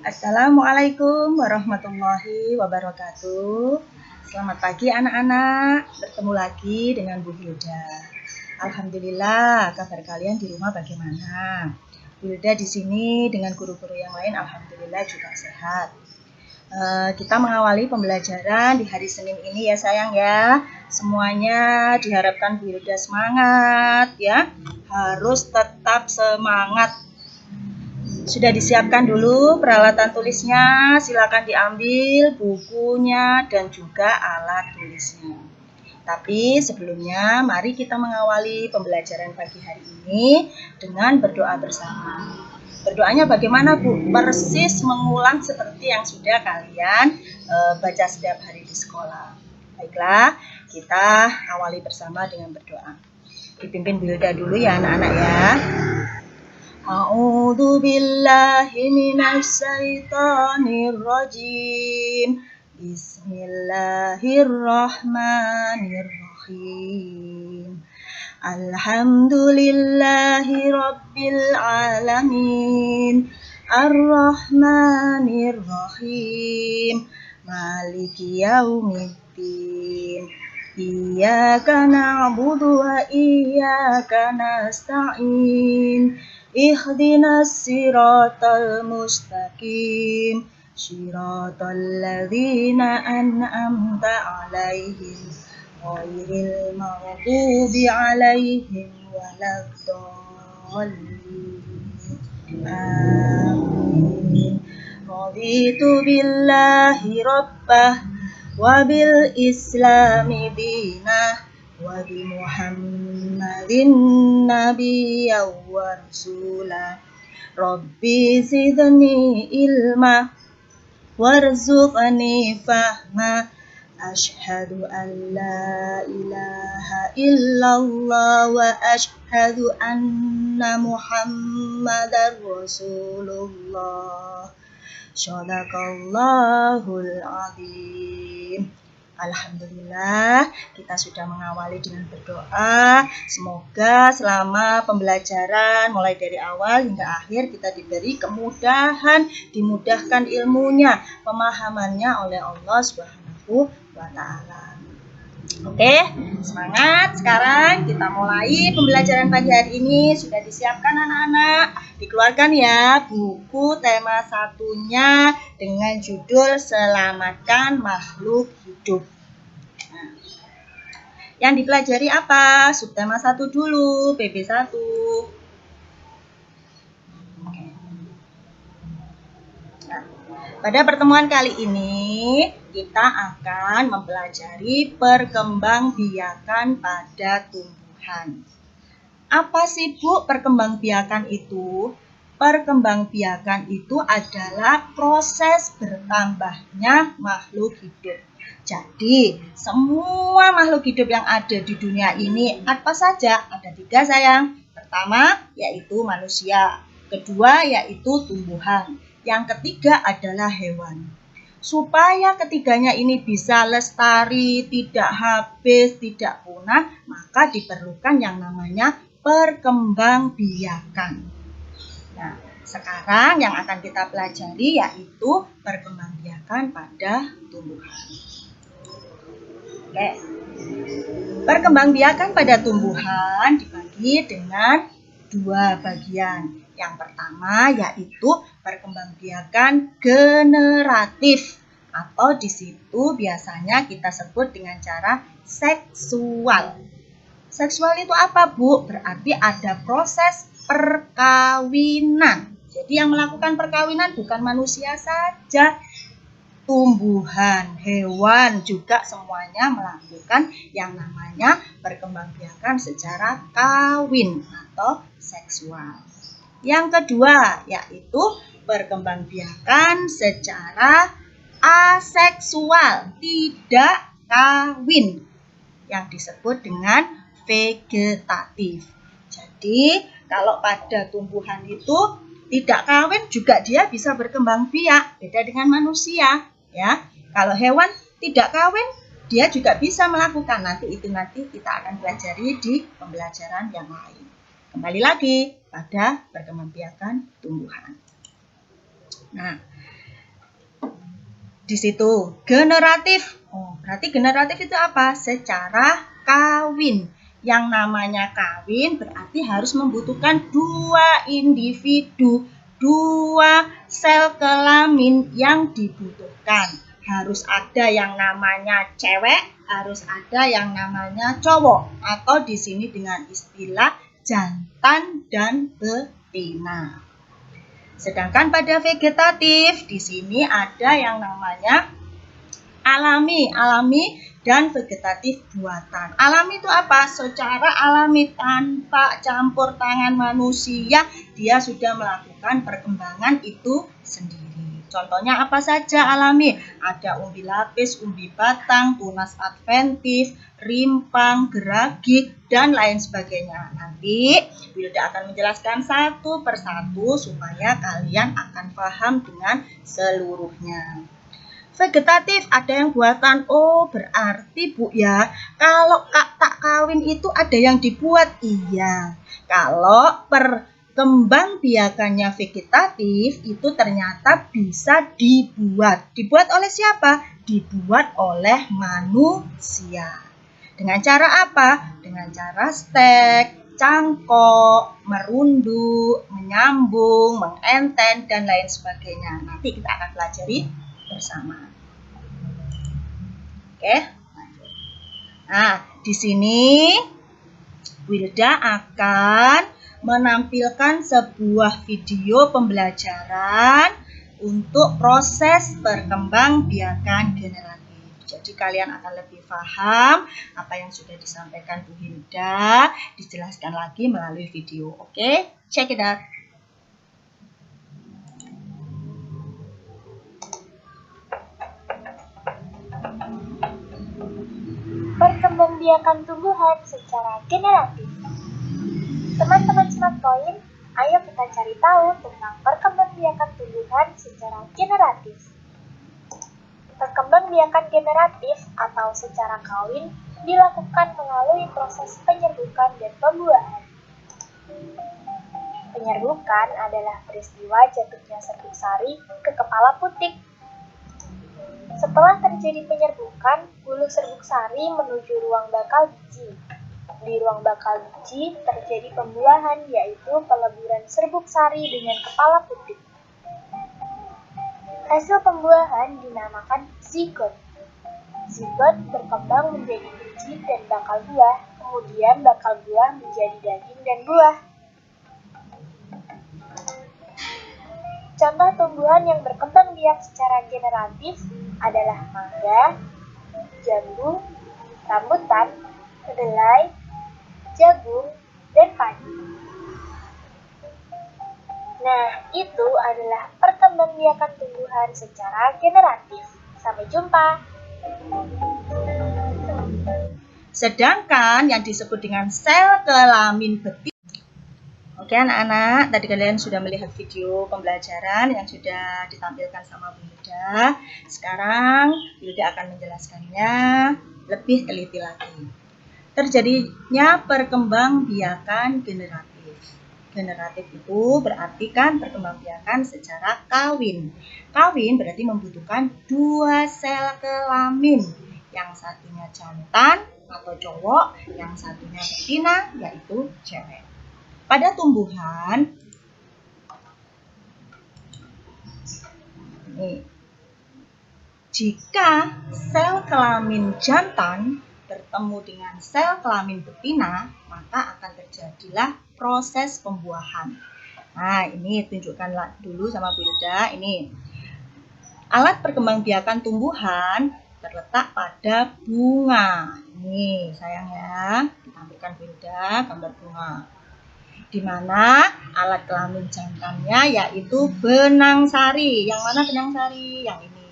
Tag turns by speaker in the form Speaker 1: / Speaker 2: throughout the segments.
Speaker 1: Assalamualaikum warahmatullahi wabarakatuh. Selamat pagi anak-anak, bertemu lagi dengan Bu Hilda. Alhamdulillah, kabar kalian di rumah bagaimana? Bu Hilda di sini dengan guru-guru yang lain alhamdulillah juga sehat. Kita mengawali pembelajaran di hari Senin ini ya sayang ya. Semuanya diharapkan Bu Hilda semangat ya. Harus tetap semangat. Sudah disiapkan dulu peralatan tulisnya, silakan diambil bukunya dan juga alat tulisnya. Tapi sebelumnya mari kita mengawali pembelajaran pagi hari ini dengan berdoa bersama. Berdoanya bagaimana Bu? Persis mengulang seperti yang sudah kalian baca setiap hari di sekolah. Baiklah, kita awali bersama dengan berdoa. Dipimpin Bu Hilda dulu ya anak-anak ya. A'udzu billahi minasy syaithanir rajim. Bismillahirrahmanirrahim. Alhamdulillahi rabbil alamin. Arrahmanirrahim. Maliki yaumiddin. Iyyaka na'budu wa iyyaka nasta'in. Ihdinas siratal mustaqim siratal ladzina an'amta 'alaihim ghairil maghdubi 'alaihim waladdallin. Amin. Raditu billahi rabbah wa bil islami dinah wa bi Muhammadin nabiyya wa rasula. Rabbi zidni ilma warzuqni fahma. Ashhadu an la ilaha illallah wa ashhadu anna Muhammadar Rasulullah. Shadaqallahul azim. Alhamdulillah, kita sudah mengawali dengan berdoa. Semoga selama pembelajaran mulai dari awal hingga akhir kita diberi kemudahan, dimudahkan ilmunya, pemahamannya oleh Allah Subhanahu wa Ta'ala. Oke, semangat. Sekarang kita mulai pembelajaran pagi hari ini. Sudah disiapkan anak-anak? Dikeluarkan ya buku tema satunya dengan judul Selamatkan Makhluk Hidup. Nah, yang dipelajari apa? Subtema 1 dulu, PB1. Oke. Nah, pada pertemuan kali ini kita akan mempelajari perkembangbiakan pada tumbuhan. Apa sih Bu perkembangbiakan itu? Perkembangbiakan itu adalah proses bertambahnya makhluk hidup. Jadi, semua makhluk hidup yang ada di dunia ini apa saja? Ada 3 sayang. Pertama yaitu manusia. Kedua yaitu tumbuhan. Yang ketiga adalah hewan. Supaya ketiganya ini bisa lestari, tidak habis, tidak punah, maka diperlukan yang namanya perkembangbiakan. Nah, sekarang yang akan kita pelajari yaitu perkembangbiakan pada tumbuhan. Oke. Perkembangbiakan pada tumbuhan dibagi dengan 2 bagian. Yang pertama yaitu perkembangbiakan generatif atau di situ biasanya kita sebut dengan cara seksual. Seksual itu apa Bu? Berarti ada proses perkawinan. Jadi yang melakukan perkawinan bukan manusia saja, tumbuhan, hewan juga semuanya melakukan yang namanya perkembangbiakan secara kawin atau seksual. Yang kedua yaitu perkembangbiakan secara aseksual, tidak kawin, yang disebut dengan vegetatif. Jadi kalau pada tumbuhan itu tidak kawin juga dia bisa berkembang biak, beda dengan manusia ya. Kalau hewan tidak kawin dia juga bisa melakukan, nanti kita akan pelajari di pembelajaran yang lain. Kembali lagi pada perkembangbiakan tumbuhan. Nah, di situ. Generatif. Oh, berarti generatif itu apa? Secara kawin. Yang namanya kawin berarti harus membutuhkan dua individu, dua sel kelamin yang dibutuhkan. Harus ada yang namanya cewek, harus ada yang namanya cowok, atau di sini dengan istilah jantan dan betina. Sedangkan pada vegetatif di sini ada yang namanya alami dan vegetatif buatan. Alami itu apa? Secara alami tanpa campur tangan manusia, dia sudah melakukan perkembangan itu sendiri. Contohnya apa saja alami? Ada umbi lapis, umbi batang, tunas adventif, rimpang, geragi, dan lain sebagainya. Nanti Wilda akan menjelaskan satu persatu supaya kalian akan paham dengan seluruhnya. Vegetatif ada yang buatan. Oh, berarti Bu ya, kalau tak kawin itu ada yang dibuat. Iya. Kalau perkembangbiakannya vegetatif itu ternyata bisa dibuat. Dibuat oleh siapa? Dibuat oleh manusia. Dengan cara apa? Dengan cara stek, cangkok, merunduk, menyambung, mengenten, dan lain sebagainya. Nanti kita akan pelajari bersama. Oke. Nah, di sini Wilda akan menampilkan sebuah video pembelajaran untuk proses perkembangbiakan generatif. Jadi kalian akan lebih paham apa yang sudah disampaikan Bu Hilda, dijelaskan lagi melalui video. Oke, check it out.
Speaker 2: Perkembangbiakan tumbuhan secara generatif. Teman-teman Smart Point, ayo kita cari tahu tentang perkembangbiakan tumbuhan secara generatif. Perkembangbiakan generatif atau secara kawin dilakukan melalui proses penyerbukan dan pembuahan. Penyerbukan adalah peristiwa jatuhnya serbuk sari ke kepala putik. Setelah terjadi penyerbukan, bulu serbuk sari menuju ruang bakal biji. Di ruang bakal biji terjadi pembuahan, yaitu peleburan serbuk sari dengan kepala putik. Hasil pembuahan dinamakan zigot. Zigot berkembang menjadi biji dan bakal buah, kemudian bakal buah menjadi daging dan buah. Contoh tumbuhan yang berkembang biak secara generatif adalah mangga, jambu, rambutan, kedelai, jagung, dan padi. Nah, itu adalah perkembangbiakan tumbuhan secara generatif. Sampai jumpa.
Speaker 1: Sedangkan yang disebut dengan sel kelamin betina. Oke anak-anak, tadi kalian sudah melihat video pembelajaran yang sudah ditampilkan sama Bu Hilda. Sekarang Hilda akan menjelaskannya lebih teliti lagi. Terjadinya perkembangbiakan generatif. Generatif itu berarti kan perkembangbiakan secara kawin. Kawin berarti membutuhkan dua sel kelamin. Yang satunya jantan atau cowok, yang satunya betina yaitu cewek. Pada tumbuhan, jika sel kelamin jantan bertemu dengan sel kelamin betina, maka akan terjadilah proses pembuahan. Nah, ini tunjukkan dulu sama Bu Hilda. Ini alat perkembangbiakan tumbuhan terletak pada bunga. Ini sayang ya, ditampilkan Bu Hilda gambar bunga. Di mana alat kelamin jantannya yaitu benang sari. Yang mana benang sari? Yang ini.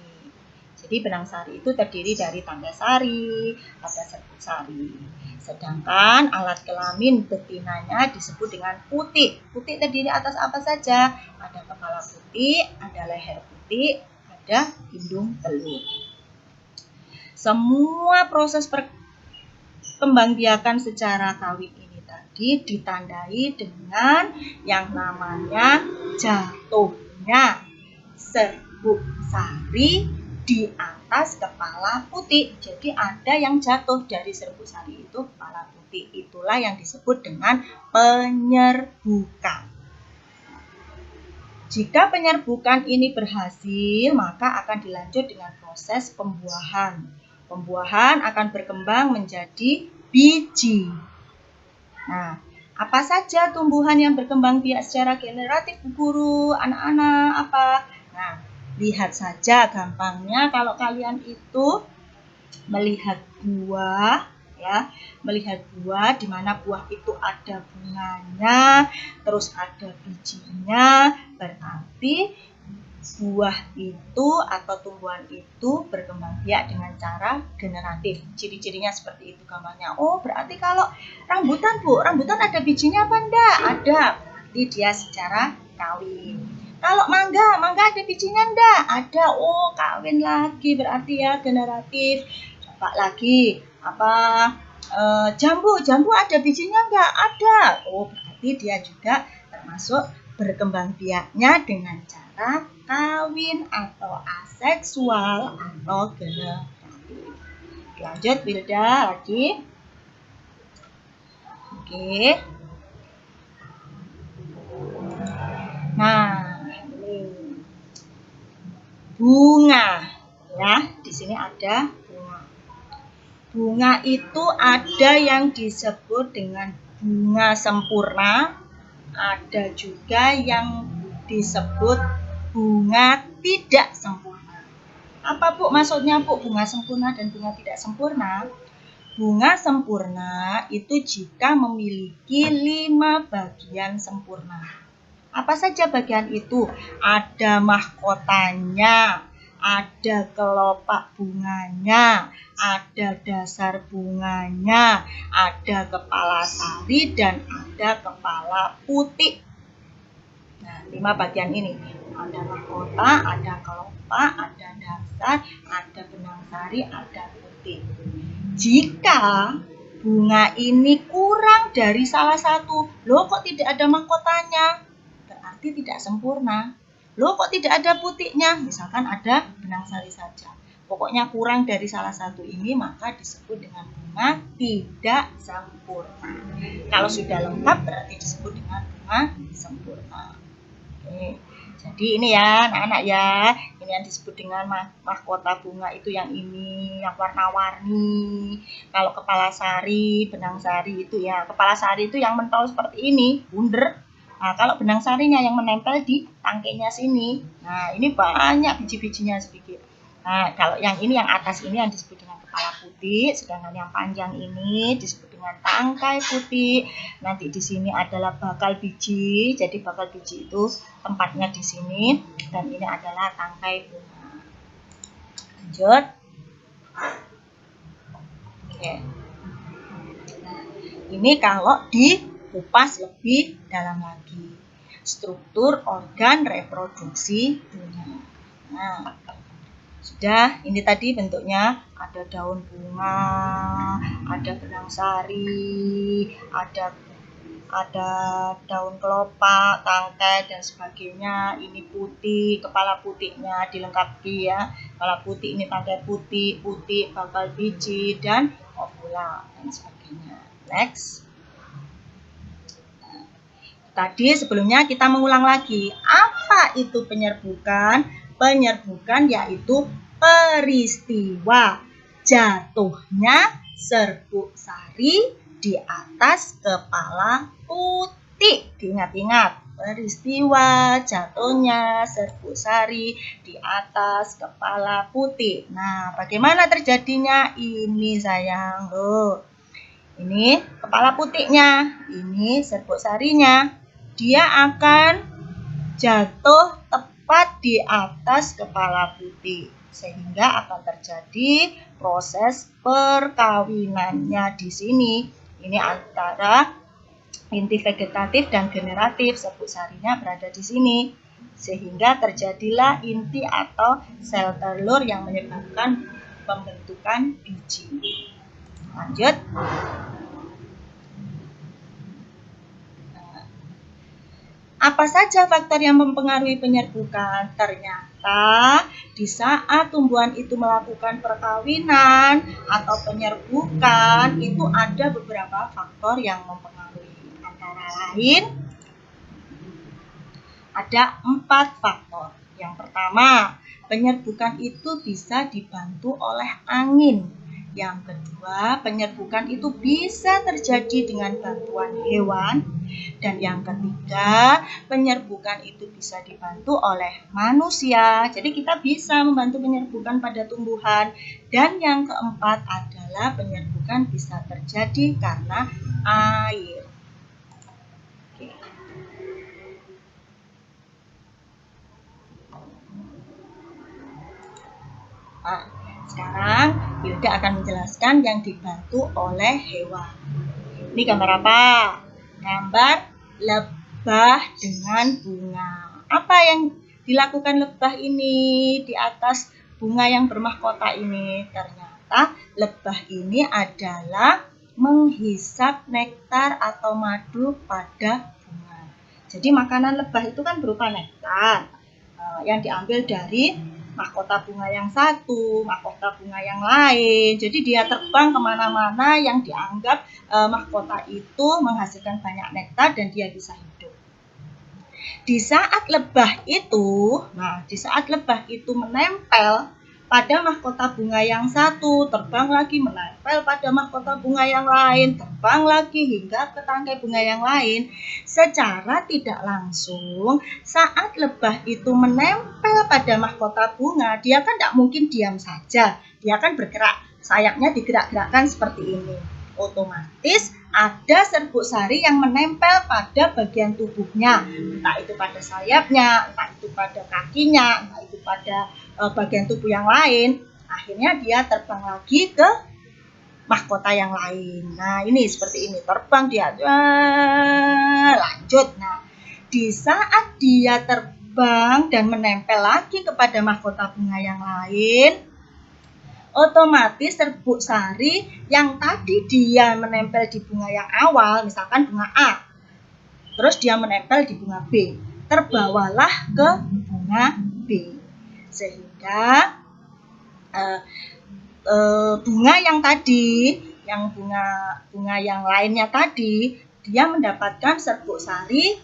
Speaker 1: Jadi benang sari itu terdiri dari tangga sari, ada serbuk sari. Sedangkan alat kelamin betinanya disebut dengan putik. Putik terdiri atas apa saja? Ada kepala putik, ada leher putik, ada hidung telur. Semua proses perkembangbiakan secara kawin ini ditandai dengan yang namanya jatuhnya serbuk sari di atas kepala putih. Jadi ada yang jatuh dari serbuk sari itu kepala putih. Itulah yang disebut dengan penyerbukan. Jika penyerbukan ini berhasil, maka akan dilanjut dengan proses pembuahan. Pembuahan akan berkembang menjadi biji. Nah, apa saja tumbuhan yang berkembang biak secara generatif, Bu Guru, anak-anak, apa? Nah, lihat saja gampangnya kalau kalian itu melihat buah, ya, melihat buah di mana buah itu ada bunganya, terus ada bijinya, berarti buah itu atau tumbuhan itu berkembang biak dengan cara generatif. Ciri-cirinya seperti itu gambarnya. Oh, berarti kalau rambutan, Bu, rambutan ada bijinya apa enggak? Ada, berarti dia secara kawin. Kalau mangga ada bijinya enggak? Ada. Oh, kawin lagi berarti ya generatif. Coba lagi, apa jambu ada bijinya enggak? Ada. Oh, berarti dia juga termasuk berkembang biaknya dengan cara kawin atau aseksual atau generatif. Lanjut Wilda lagi. Oke. Nah, ini bunga, ya. Di sini ada bunga. Bunga itu ada yang disebut dengan bunga sempurna, ada juga yang disebut bunga tidak sempurna. Apa Bu maksudnya Bu bunga sempurna dan bunga tidak sempurna? Bunga sempurna itu jika memiliki 5 bagian sempurna. Apa saja bagian itu? Ada mahkotanya, ada kelopak bunganya, ada dasar bunganya, ada kepala sari, dan ada kepala putih. Nah, 5 bagian ini. Ada mahkota, ada kelopak, ada dasar, ada benang sari, ada putih. Jika bunga ini kurang dari salah satu, loh kok tidak ada mahkotanya? Berarti tidak sempurna. Loh kok tidak ada putihnya? Misalkan ada benang sari saja. Pokoknya kurang dari salah satu ini maka disebut dengan bunga tidak sempurna. Kalau sudah lengkap berarti disebut dengan bunga sempurna. Oke. Jadi ini ya anak-anak ya, ini yang disebut dengan mahkota bunga itu yang ini, yang warna-warni. Kalau kepala sari, benang sari itu ya, kepala sari itu yang mentol seperti ini, bunder. Nah, kalau benang sarinya yang menempel di tangkainya sini. Nah, ini banyak biji-bijinya sedikit. Nah, kalau yang ini, yang atas ini yang disebut dengan kepala putih, sedangkan yang panjang ini disebut dengan tangkai putih. Nanti di sini adalah bakal biji, jadi bakal biji itu tempatnya di sini, dan ini adalah tangkai bunga. Lanjut. Oke. Nah, ini kalau dikupas lebih dalam lagi, struktur organ reproduksi bunga. Nah, sudah, ini tadi bentuknya ada daun bunga, ada benang sari, ada daun kelopak, tangkai dan sebagainya. Ini putih, kepala putihnya dilengkapi ya. Kepala putih ini tangkai putih, bakal biji dan ovula dan sebagainya. Next. Tadi sebelumnya kita mengulang lagi. Apa itu penyerbukan? Penyerbukan yaitu peristiwa jatuhnya serbuk sari di atas kepala putih. Ingat-ingat, peristiwa jatuhnya serbuk sari di atas kepala putih. Nah, bagaimana terjadinya? Ini sayang, loh. Ini kepala putihnya, ini serbuk sarinya. Dia akan jatuh tepat di atas kepala putih, sehingga akan terjadi proses perkawinannya di sini. Ini antara inti vegetatif dan generatif, serbuk sarinya berada di sini, sehingga terjadilah inti atau sel telur yang menyebabkan pembentukan biji. Lanjut. Apa saja faktor yang mempengaruhi penyerbukan? Ternyata di saat tumbuhan itu melakukan perkawinan atau penyerbukan itu ada beberapa faktor yang mempengaruhi. Antara lain ada 4 faktor. Yang pertama, penyerbukan itu bisa dibantu oleh angin. Yang kedua, penyerbukan itu bisa terjadi dengan bantuan hewan. Dan yang ketiga, penyerbukan itu bisa dibantu oleh manusia. Jadi kita bisa membantu penyerbukan pada tumbuhan. Dan yang keempat adalah penyerbukan bisa terjadi karena air. Nah, sekarang Hilda akan menjelaskan yang dibantu oleh hewan. Ini gambar apa? Gambar lebah dengan bunga. Apa yang dilakukan lebah ini di atas bunga yang bermahkota ini? Ternyata lebah ini adalah menghisap nektar atau madu pada bunga. Jadi makanan lebah itu kan berupa nektar yang diambil dari mahkota bunga yang satu, mahkota bunga yang lain. Jadi dia terbang kemana-mana yang dianggap mahkota itu menghasilkan banyak nektar dan dia bisa hidup. Di saat lebah itu menempel pada mahkota bunga yang satu, terbang lagi menempel pada mahkota bunga yang lain, terbang lagi hingga ke tangkai bunga yang lain. Secara tidak langsung, saat lebah itu menempel pada mahkota bunga, dia kan tidak mungkin diam saja. Dia kan bergerak, sayapnya digerak-gerakkan seperti ini. Otomatis ada serbuk sari yang menempel pada bagian tubuhnya, entah itu pada sayapnya, entah itu pada kakinya, entah itu pada bagian tubuh yang lain. Akhirnya dia terbang lagi ke mahkota yang lain. Nah, ini seperti ini, terbang dia lanjut. Nah, di saat dia terbang dan menempel lagi kepada mahkota bunga yang lain, otomatis serbuk sari yang tadi dia menempel di bunga yang awal, misalkan bunga A, terus dia menempel di bunga B, terbawalah ke bunga B. Sehingga bunga yang tadi, yang bunga yang lainnya tadi, dia mendapatkan serbuk sari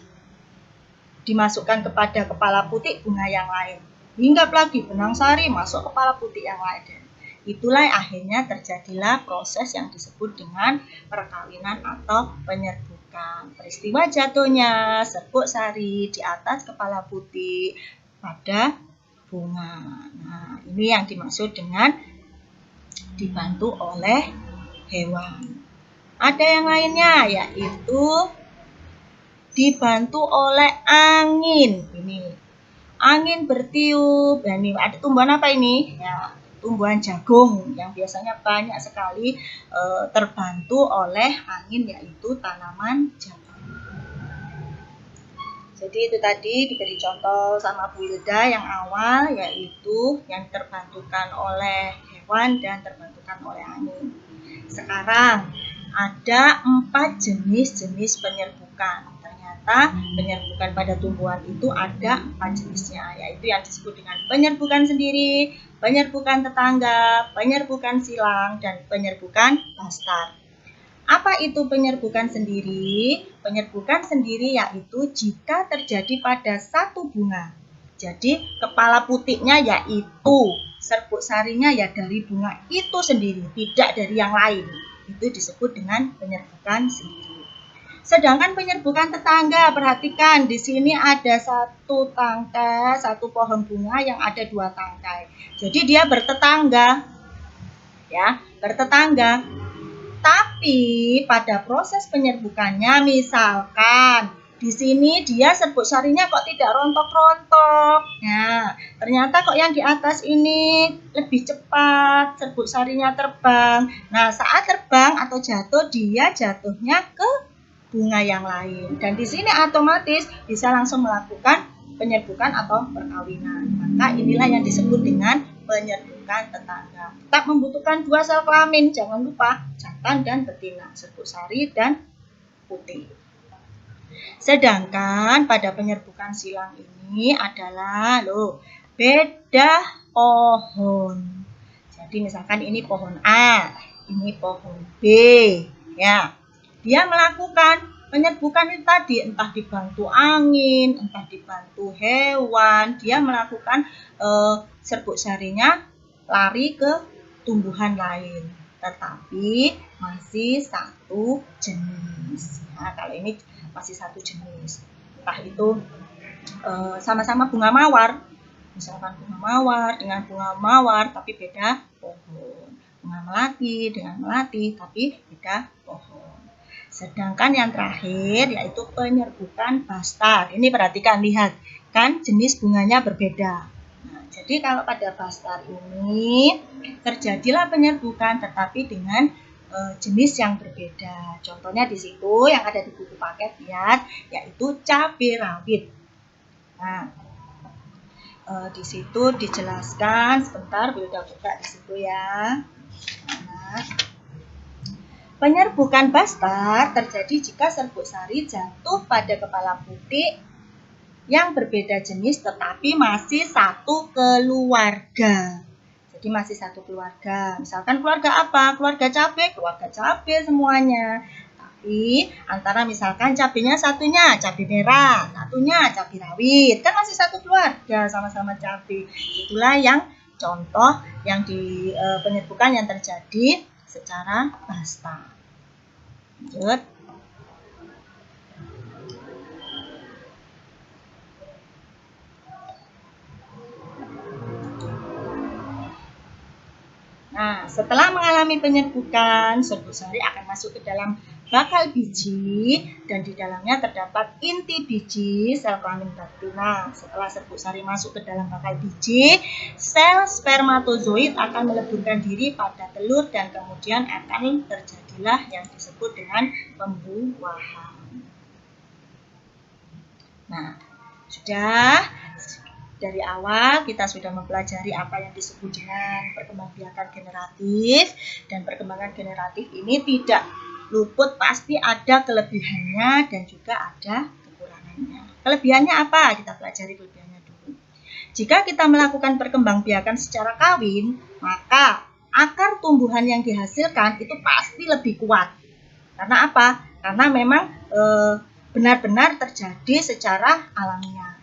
Speaker 1: dimasukkan kepada kepala putik bunga yang lain. Hinggap lagi benang sari masuk kepala putik yang lain. Itulah akhirnya terjadilah proses yang disebut dengan perkawinan atau penyerbukan. Peristiwa jatuhnya serbuk sari di atas kepala putik pada bunga. Nah, ini yang dimaksud dengan dibantu oleh hewan. Ada yang lainnya, yaitu dibantu oleh angin. Ini angin bertiup. Dan ini ada tumbuhan apa ini? Ya, tumbuhan jagung yang biasanya banyak sekali terbantu oleh angin, yaitu tanaman jagung. Jadi itu tadi diberi contoh sama Bu Hilda yang awal, yaitu yang terbantukan oleh hewan dan terbantukan oleh angin. Sekarang ada 4 jenis penyerbukan. Ternyata penyerbukan pada tumbuhan itu ada 4 jenisnya, yaitu yang disebut dengan penyerbukan sendiri, penyerbukan tetangga, penyerbukan silang, dan penyerbukan bastar. Apa itu penyerbukan sendiri? Penyerbukan sendiri yaitu jika terjadi pada satu bunga. Jadi kepala putiknya yaitu serbuk sarinya ya dari bunga itu sendiri, tidak dari yang lain. Itu disebut dengan penyerbukan sendiri. Sedangkan penyerbukan tetangga, perhatikan di sini ada satu tangkai, satu pohon bunga yang ada 2 tangkai. Jadi dia bertetangga, ya, bertetangga. Tapi pada proses penyerbukannya, misalkan di sini dia serbuk sarinya kok tidak rontok-rontok. Nah, ternyata kok yang di atas ini lebih cepat serbuk sarinya terbang. Nah, saat terbang atau jatuh, dia jatuhnya ke bunga yang lain. Dan di sini otomatis bisa langsung melakukan penyerbukan atau perkawinan. Maka inilah yang disebut dengan penyerbukan tetangga. Tetap membutuhkan 2 sel kelamin, jangan lupa jantan dan betina, serbuk sari dan putih. Sedangkan pada penyerbukan silang ini adalah beda pohon. Jadi misalkan ini pohon A, ini pohon B, ya. Dia melakukan penyerbukan itu tadi, entah dibantu angin, entah dibantu hewan, dia melakukan serbuk sarinya lari ke tumbuhan lain, tetapi masih satu jenis. Nah, kalau ini masih satu jenis, entah itu sama-sama bunga mawar, misalkan bunga mawar dengan bunga mawar tapi beda pohon, bunga melati dengan melati tapi beda pohon. Sedangkan yang terakhir yaitu penyerbukan bastar. Ini perhatikan, lihat kan jenis bunganya berbeda. Nah, jadi kalau pada bastar ini terjadilah penyerbukan tetapi dengan jenis yang berbeda. Contohnya di situ yang ada di buku paket, lihat, yaitu cabai rawit. Nah, di situ dijelaskan, sebentar, Wilda buka di situ ya. Nah, penyerbukan bastar terjadi jika serbuk sari jatuh pada kepala putik yang berbeda jenis tetapi masih satu keluarga. Jadi masih satu keluarga. Misalkan keluarga apa? Keluarga cabai semuanya. Tapi antara misalkan cabainya satunya cabai merah, satunya cabai rawit, kan masih satu keluarga, sama-sama cabai. Itulah yang contoh yang di penyerbukan yang terjadi secara bastar. Lanjut. Nah, setelah mengalami penyerbukan, serbuk sari akan masuk ke dalam bakal biji dan di dalamnya terdapat inti biji sel kelamin betina. Setelah serbuk sari masuk ke dalam bakal biji, sel spermatozoid akan meleburkan diri pada telur dan kemudian akan terjadilah yang disebut dengan pembuahan. Nah, sudah dari awal kita sudah mempelajari apa yang disebut dengan perkembangbiakan generatif, dan perkembangan generatif ini tidak luput pasti ada kelebihannya dan juga ada kekurangannya. Kelebihannya apa? Kita pelajari kelebihannya dulu. Jika kita melakukan perkembangbiakan secara kawin, maka akar tumbuhan yang dihasilkan itu pasti lebih kuat. Karena apa? Karena memang benar-benar terjadi secara alamiah.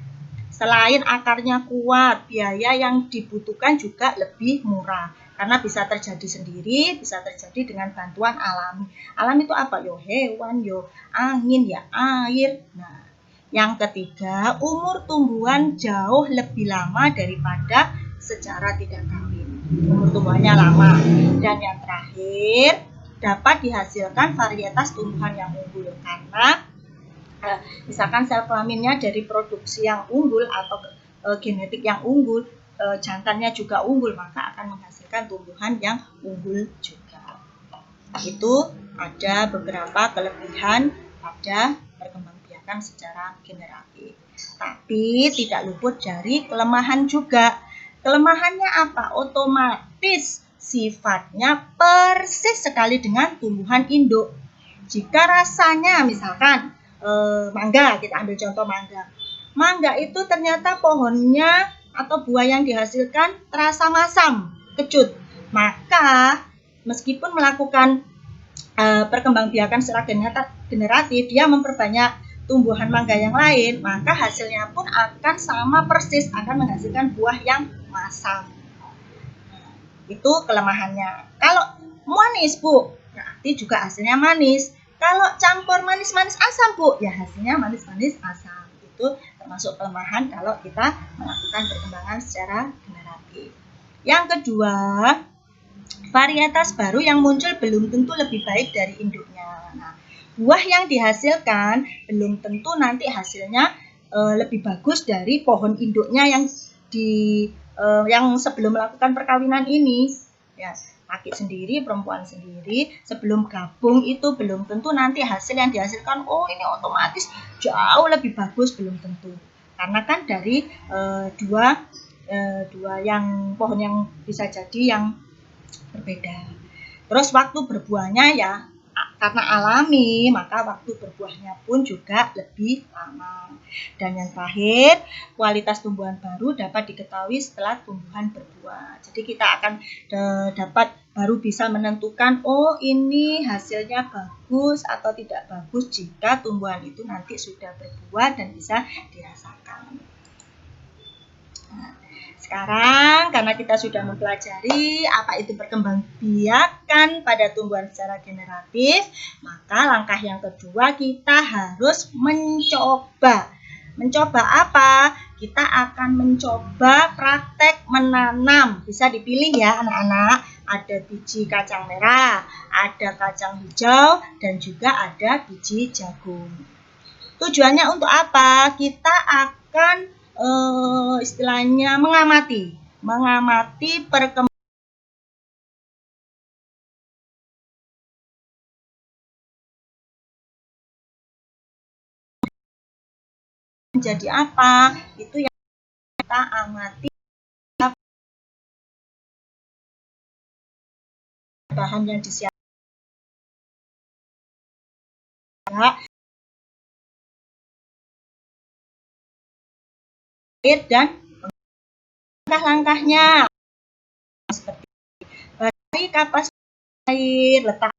Speaker 1: Selain akarnya kuat, biaya yang dibutuhkan juga lebih murah. Karena bisa terjadi sendiri, bisa terjadi dengan bantuan alami. Alam itu apa? Yo hewan, yo angin, ya air. Nah, yang ketiga, umur tumbuhan jauh lebih lama daripada secara tidak kawin. Umur tumbuhannya lama. Dan yang terakhir, dapat dihasilkan varietas tumbuhan yang unggul. Karena misalkan sel kelaminnya dari produksi yang unggul atau genetik yang unggul, jantannya juga unggul, maka akan menghasilkan tumbuhan yang unggul juga. Itu ada beberapa kelebihan pada perkembangbiakan secara generatif. Tapi tidak luput dari kelemahan juga. Kelemahannya apa? Otomatis sifatnya persis sekali dengan tumbuhan induk. Jika rasanya misalkan mangga, kita ambil contoh mangga. Mangga itu ternyata pohonnya atau buah yang dihasilkan terasa masam, kecut. Maka meskipun melakukan perkembangbiakan secara generatif, dia memperbanyak tumbuhan mangga yang lain, maka hasilnya pun akan sama persis, akan menghasilkan buah yang masam. Itu kelemahannya. Kalau manis, Bu, berarti juga hasilnya manis. Kalau campur manis-manis asam, Bu, ya hasilnya manis-manis asam. Itu termasuk kelemahan kalau kita melakukan perkembangan secara generatif. Yang kedua, varietas baru yang muncul belum tentu lebih baik dari induknya. Nah, buah yang dihasilkan belum tentu nanti hasilnya lebih bagus dari pohon induknya yang sebelum melakukan perkawinan ini. Ya, laki sendiri, perempuan sendiri, sebelum gabung itu belum tentu nanti hasil yang dihasilkan, oh ini otomatis jauh lebih bagus, belum tentu. Karena kan dari dua yang pohon yang bisa jadi yang berbeda. Terus waktu berbuahnya ya karena alami, maka waktu berbuahnya pun juga lebih lama. Dan yang terakhir, kualitas tumbuhan baru dapat diketahui setelah tumbuhan berbuah. Jadi kita akan dapat baru bisa menentukan, oh ini hasilnya bagus atau tidak bagus jika tumbuhan itu nanti sudah berbuah dan bisa dirasakan. Nah, sekarang karena kita sudah mempelajari apa itu perkembangbiakan pada tumbuhan secara generatif, maka langkah yang kedua kita harus mencoba. Mencoba apa? Kita akan mencoba praktek menanam. Bisa dipilih ya anak-anak. Ada biji kacang merah, ada kacang hijau, dan juga ada biji jagung. Tujuannya untuk apa? Kita akan istilahnya mengamati perkembangan menjadi apa, itu yang kita amati. Bahan yang disiapkan dan langkah-langkahnya seperti bagi kapas air, letak